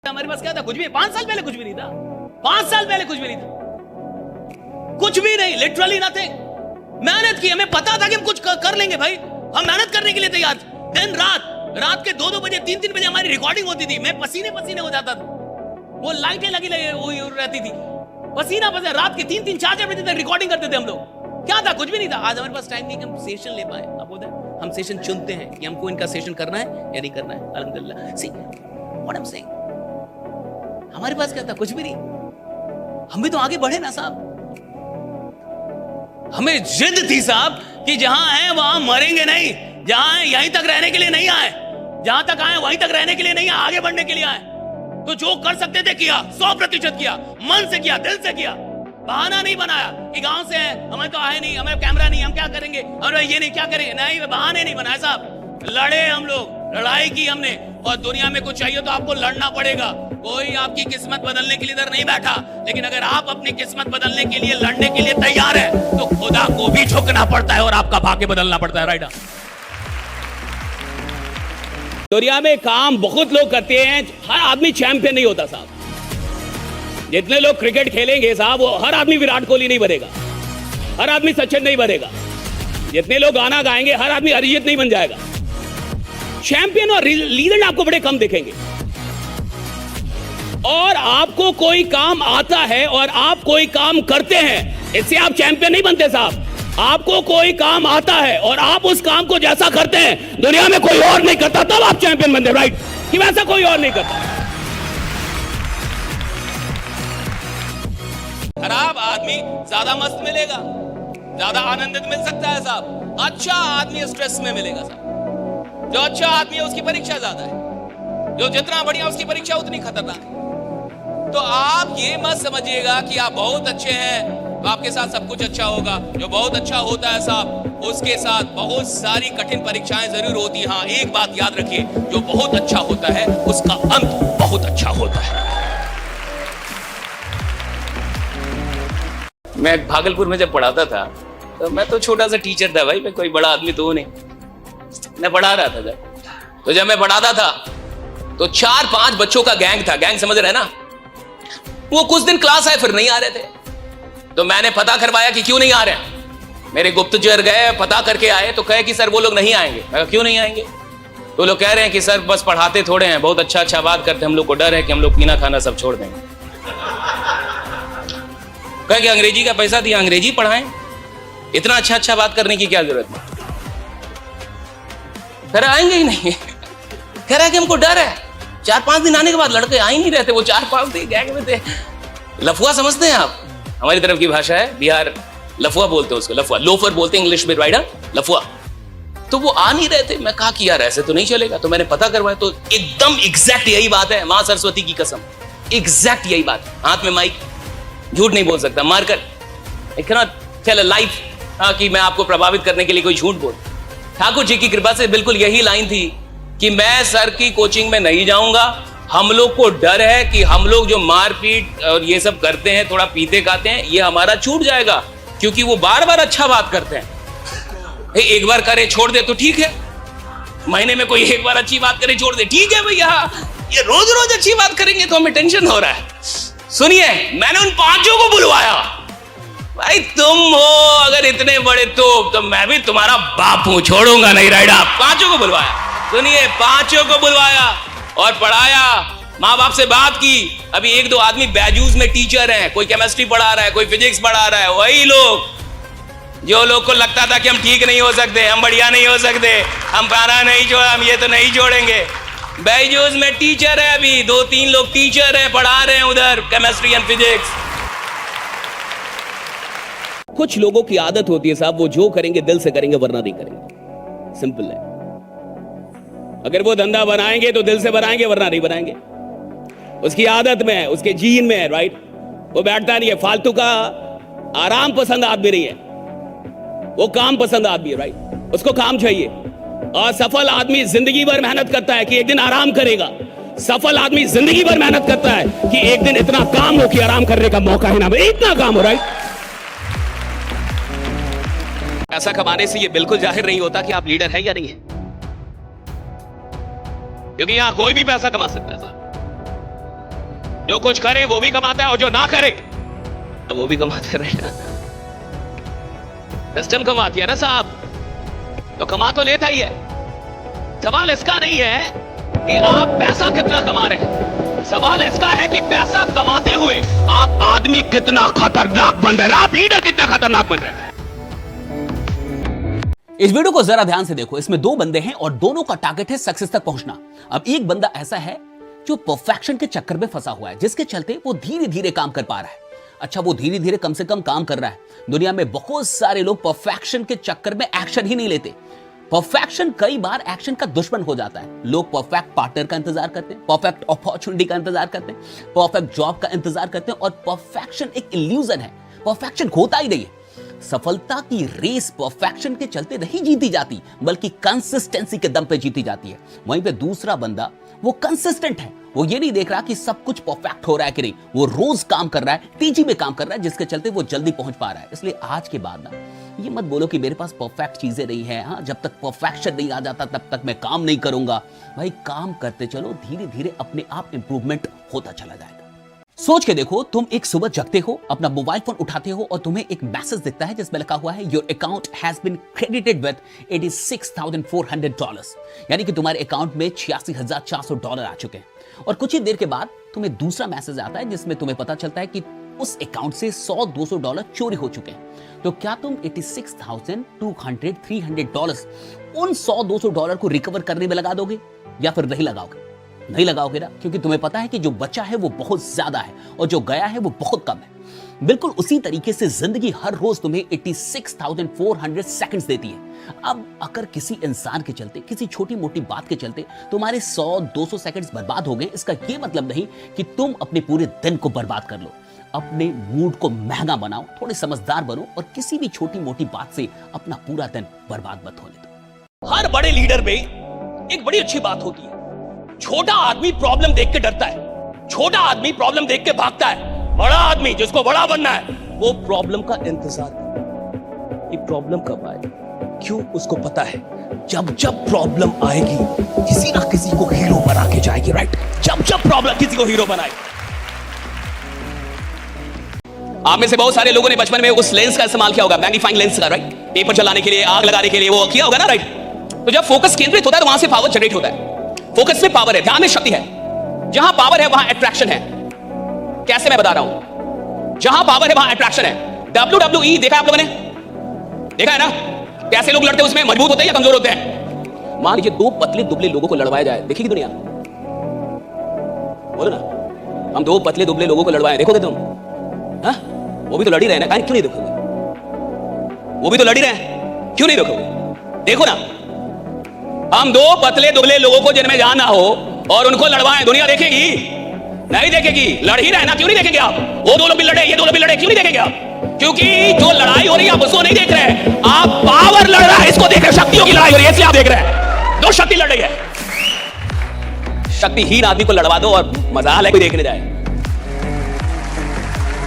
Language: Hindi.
हमारे पास क्या था? कुछ भी। 5 साल पहले कुछ भी नहीं था। 5 साल पहले कुछ भी नहीं था, कुछ भी नहीं, लिटरली नथिंग। मेहनत की, हमें पता था कि हम कुछ कर लेंगे भाई। हम मेहनत करने के लिए तैयार थे। दिन रात के 2-2 बजे 3-3 बजे हमारी रिकॉर्डिंग होती थी। मैं पसीने हो जाता था, वो लाइटें लगी रहती थी, पसीना रात के 3-3 4-4 बजे तक रिकॉर्डिंग करते थे हम लोग। क्या था? कुछ भी नहीं था। आज हमारे पास टाइम नहीं कि हम सेशन ले पाए। अब होता है हम सेशन चुनते हैं कि हमको इनका सेशन करना है या नहीं करना है। अल्हम्दुलिल्लाह। See what I am saying, हमारे पास क्या था? कुछ भी नहीं। हम भी तो आगे बढ़े ना साहब। हमें जिद थी साहब कि जहां हैं वहां मरेंगे नहीं, जहां हैं यहीं तक रहने के लिए नहीं आए, जहां तक आए वहीं तक रहने के लिए नहीं आए, आगे बढ़ने के लिए आए। तो जो कर सकते थे किया, 100% किया, मन से किया, दिल से किया। बहाना नहीं बनाया कि गांव से है, हमें तो आए नहीं, हमें कैमरा नहीं, हम क्या करेंगे, और ये नहीं क्या करेंगे। नहीं, बहाने नहीं बनाए साहब। लड़े हम लोग, लड़ाई की हमने। और दुनिया में कुछ चाहिए तो आपको लड़ना पड़ेगा। कोई आपकी किस्मत बदलने के लिए इधर नहीं बैठा, लेकिन अगर आप अपनी किस्मत बदलने के लिए लड़ने के लिए तैयार है तो खुदा को भी झुकना पड़ता है और आपका भाग्य बदलना पड़ता है। राइट। दुनिया में काम बहुत लोग करते हैं, हर आदमी चैंपियन नहीं होता साहब। जितने लोग क्रिकेट खेलेंगे साहब, वो हर आदमी विराट कोहली नहीं बनेगा, हर आदमी सचिन नहीं बनेगा। जितने लोग गाना गाएंगे, हर आदमी अरिजीत नहीं बन जाएगा। चैंपियन और लीजेंड आपको बड़े कम दिखेंगे। और आपको कोई काम आता है और आप कोई काम करते हैं, इससे आप चैंपियन नहीं बनते साहब। आपको कोई काम आता है और आप उस काम को जैसा करते हैं, दुनिया में कोई और नहीं करता, तब आप चैंपियन बनते। राइट, कि वैसा कोई और नहीं करता। खराब आदमी ज्यादा मस्त मिलेगा, ज्यादा आनंदित मिल सकता है साहब। अच्छा आदमी स्ट्रेस में मिलेगा साहब। जो अच्छा आदमी है उसकी परीक्षा ज्यादा है, जो जितना बढ़िया उसकी परीक्षा उतनी खतरनाक है। तो आप ये मत समझिएगा कि आप बहुत अच्छे हैं तो आपके साथ सब कुछ अच्छा होगा। जो बहुत अच्छा होता है साहब, उसके साथ बहुत सारी कठिन परीक्षाएं जरूर होती हैं। हाँ, एक बात याद रखिए, जो बहुत अच्छा होता है उसका अंत बहुत अच्छा होता है। मैं भागलपुर में जब पढ़ाता था तो मैं तो छोटा सा टीचर था भाई, मैं कोई बड़ा आदमी तो नहीं। मैं पढ़ा रहा था तो जब मैं पढ़ाता था तो 4-5 बच्चों का गैंग था। गैंग समझ रहे ना? वो कुछ दिन क्लास आए फिर नहीं आ रहे थे, तो मैंने पता करवाया कि क्यों नहीं आ रहे हैं। मेरे गुप्तचर गए, पता करके आए तो कहे कि सर वो लोग नहीं आएंगे। मैं कहा क्यों नहीं आएंगे? तो लोग कह रहे हैं कि सर बस पढ़ाते थोड़े हैं, बहुत अच्छा बात करते हैं, हम लोग को डर है कि हम लोग पीना खाना सब छोड़ देंगे। कहे कि अंग्रेजी का पैसा दिया, अंग्रेजी पढ़ाएं, इतना अच्छा बात करने की क्या जरूरत है? कह रहा आएंगे ही नहीं। कह रहा है कि हमको डर है। 4-5 दिन आने के बाद लड़के आ ही नहीं रहते। वो 4-5 दिन गैंग में थे। लफुआ समझते हैं आप? हमारी तरफ की भाषा है, बिहार लफुआ बोलते हैं उसको, लफुआ, लोफर बोलते हैं इंग्लिश में, राइडर लफुआ। तो वो आ नहीं रहे थे। मैं कहा कि यार ऐसे तो नहीं चलेगा। तो मैंने पता करवाया तो एकदम एग्जैक्ट यही बात है, मां सरस्वती की कसम, एग्जैक्ट यही बात। हाथ में माइक, झूठ नहीं बोल सकता, marker, I can not tell a life कि मैं आपको प्रभावित करने के लिए कोई झूठ बोल। ठाकुर जी की कृपा से बिल्कुल यही लाइन थी कि मैं सर की कोचिंग में नहीं जाऊंगा। हम लोग को डर है कि हम लोग जो मारपीट और ये सब करते हैं, थोड़ा पीते खाते हैं, ये हमारा छूट जाएगा, क्योंकि वो बार बार अच्छा बात करते हैं। एक बार करे छोड़ दे तो ठीक है, महीने में कोई एक बार अच्छी बात करे छोड़ दे ठीक है भैया। ये रोज रोज अच्छी बात करेंगे तो हमें टेंशन हो रहा है। सुनिए, मैंने उन 5 को बुलवाया। भाई तुम हो अगर इतने बड़े तो मैं भी तुम्हारा बाप हूं, छोड़ूंगा नहीं। राइडा 5 को बुलवाया। सुनिए, 5 को बुलवाया और पढ़ाया, माँ बाप से बात की। अभी 1-2 आदमी बैजूस में टीचर हैं, कोई केमिस्ट्री पढ़ा रहा है, कोई फिजिक्स पढ़ा रहा है। वही लोग जो लोग को लगता था कि हम ठीक नहीं हो सकते, हम बढ़िया नहीं हो सकते, हम पाना नहीं छोड़, हम ये तो नहीं छोड़ेंगे। बैजूस में टीचर है, अभी 2-3 लोग टीचर हैं, पढ़ा रहे हैं उधर केमिस्ट्री एंड फिजिक्स। कुछ लोगों की आदत होती है साहब, वो जो करेंगे दिल से करेंगे, वरना नहीं करेंगे। सिंपल है। अगर वो धंधा बनाएंगे तो दिल से बनाएंगे, वरना नहीं बनाएंगे। उसकी आदत में है, उसके जीन में है। राइट। वो बैठता नहीं है, फालतू का आराम पसंद आदमी नहीं है, वो काम पसंद आदमी है। राइट। उसको काम चाहिए। और सफल आदमी जिंदगी भर मेहनत करता है कि एक दिन आराम करेगा। सफल आदमी जिंदगी भर मेहनत करता है कि एक दिन इतना काम हो कि आराम करने का मौका ही ना मिले, इतना काम हो। राइट। पैसा कमाने से ये बिल्कुल जाहिर नहीं होता कि आप लीडर है या नहीं है, क्योंकि यहां कोई भी पैसा कमा सकता है साहब। जो कुछ करे वो भी कमाता है और जो ना करे तो वो भी कमाते रहेगा। सिस्टम कमाती है ना साहब, तो कमा तो लेता ही है। सवाल इसका नहीं है कि आप पैसा कितना कमा रहे हैं, सवाल इसका है कि पैसा कमाते हुए आप आदमी कितना खतरनाक बन रहे हैं, आप लीडर कितना खतरनाक बन रहे हैं। इस वीडियो को जरा ध्यान से देखो। इसमें दो बंदे हैं और दोनों का टारगेट है सक्सेस तक पहुंचना। अब एक बंदा ऐसा है जो परफेक्शन के चक्कर में फंसा हुआ है, जिसके चलते वो धीरे धीरे काम कर पा रहा है। अच्छा, वो धीरे धीरे कम से कम काम कर रहा है। दुनिया में बहुत सारे लोग परफेक्शन के चक्कर में एक्शन ही नहीं लेते। परफेक्शन कई बार एक्शन का दुश्मन हो जाता है। लोग परफेक्ट पार्टनर का इंतजार करते हैं, परफेक्ट अपॉर्चुनिटी का इंतजार करते हैं, परफेक्ट जॉब का इंतजार करते हैं, और परफेक्शन एक इल्यूजन है। परफेक्शन होता ही नहीं है। सफलता की रेस परफेक्शन के चलते नहीं जीती जाती, बल्कि कंसिस्टेंसी के दम पे जीती जाती है। वहीं पे दूसरा बंदा वो कंसिस्टेंट है। वो ये नहीं देख रहा कि सब कुछ परफेक्ट हो रहा है कि नहीं, वो रोज काम कर रहा है, तेजी में काम कर रहा है, जिसके चलते वो जल्दी पहुंच पा रहा है। इसलिए आज के बाद ना ये मत बोलो कि मेरे पास परफेक्ट चीजें नहीं है। हाँ, जब तक परफेक्शन नहीं आ जाता तब तक मैं काम नहीं करूंगा। भाई, काम करते चलो, धीरे धीरे अपने आप इंप्रूवमेंट होता चला जाएगा। सोच के देखो, तुम एक सुबह जगते हो, अपना मोबाइल फोन उठाते हो और तुम्हें एक मैसेज दिखता है जिसमें लिखा हुआ है your account has been credited with $86,400, यानी कि तुम्हारे अकाउंट में $86,400 आ चुके हैं। और कुछ ही देर के बाद तुम्हें दूसरा मैसेज आता है जिसमें तुम्हें पता चलता है कि उस अकाउंट से $100-200 चोरी हो चुके हैं। तो क्या तुम $86,200-300 उन $100-200 को रिकवर करने में लगा दोगे या फिर नहीं लगाओगे? नहीं लगाओगे ना, क्योंकि तुम्हें पता है कि जो बचा है वो बहुत ज्यादा है और जो गया है वो बहुत कम है। बिल्कुल उसी तरीके से जिंदगी हर रोज तुम्हें 86,400 सेकंड्स देती है। अब अगर किसी इंसान के चलते, किसी छोटी मोटी बात के चलते तुम्हारे 100-200 सेकंड्स बर्बाद हो गए, इसका यह मतलब नहीं कि तुम अपने पूरे दिन को बर्बाद कर लो। अपने मूड को महंगा बनाओ, थोड़े समझदार बनो और किसी भी छोटी मोटी बात से अपना पूरा दिन बर्बाद मत होने दो। हर बड़े लीडर में एक बड़ी अच्छी बात होती है, छोटा आदमी प्रॉब्लम देख के डरता है, छोटा आदमी प्रॉब्लम देख के भागता है। बड़ा आदमी जिसको बड़ा बनना है वो प्रॉब्लम का इंतजार करता है, ये प्रॉब्लम कब आए। क्यों? उसको पता है जब जब प्रॉब्लम आएगी किसी ना किसी को हीरो बना के जाएगी। राइट, जब जब प्रॉब्लम किसी को हीरो बनाएगी। आप में से बहुत सारे लोगों ने बचपन में उस लेंस का इस्तेमाल किया होगा, मैग्नीफाइंग लेंस का, राइट, पेपर जलाने के लिए, आग लगाने के लिए, वो किया होगा ना, राइट। तो जब फोकस केंद्रित होता है तो वहां से पावर जनरेट होता है। फोकस में पावर है, ध्यान में शक्ति है। जहां पावर है वहां अट्रैक्शन है। कैसे, मैं बता रहा हूं। जहां पावर है वहां अट्रैक्शन है। WWE देखा है आप लोगों ने? देखा है ना? कैसे लोग लड़ते हैं उसमें, मजबूत होते हैं या कमजोर होते हैं? मान लीजिए दो पतले दुबले लोगों को लड़वाया जाए, देखेगी दुनिया? बोलो ना, हम दो पतले दुबले लोगों को लड़वाए, देखोगे तुम? हाँ, वो भी तो लड़ ही रहे ना, क्यों नहीं देखोगे? वो भी तो लड़ ही रहे हैं, क्यों नहीं देखोगे? देखो ना, हम दो पतले दुबले लोगों को जिनमें जान ना हो और उनको लड़वाएं, दुनिया देखेगी? नहीं देखेगी। लड़ ही रहे ना, क्यों नहीं देखेंगे आप? वो दो लोग भी लड़े, ये दो लोग भी लड़े, क्यों नहीं देखेंगे आप? क्योंकि जो लड़ाई हो रही है आप उसको नहीं देख रहे हैं, आप पावर लड़ रहा है इसको देख रहे हैं। शक्तियों की लड़ाई हो रही है इसलिए आप देख रहे हैं। दो शक्ति लड़ रही है। शक्तिहीन आदमी को लड़वा दो और मजाल है कोई देखने जाए।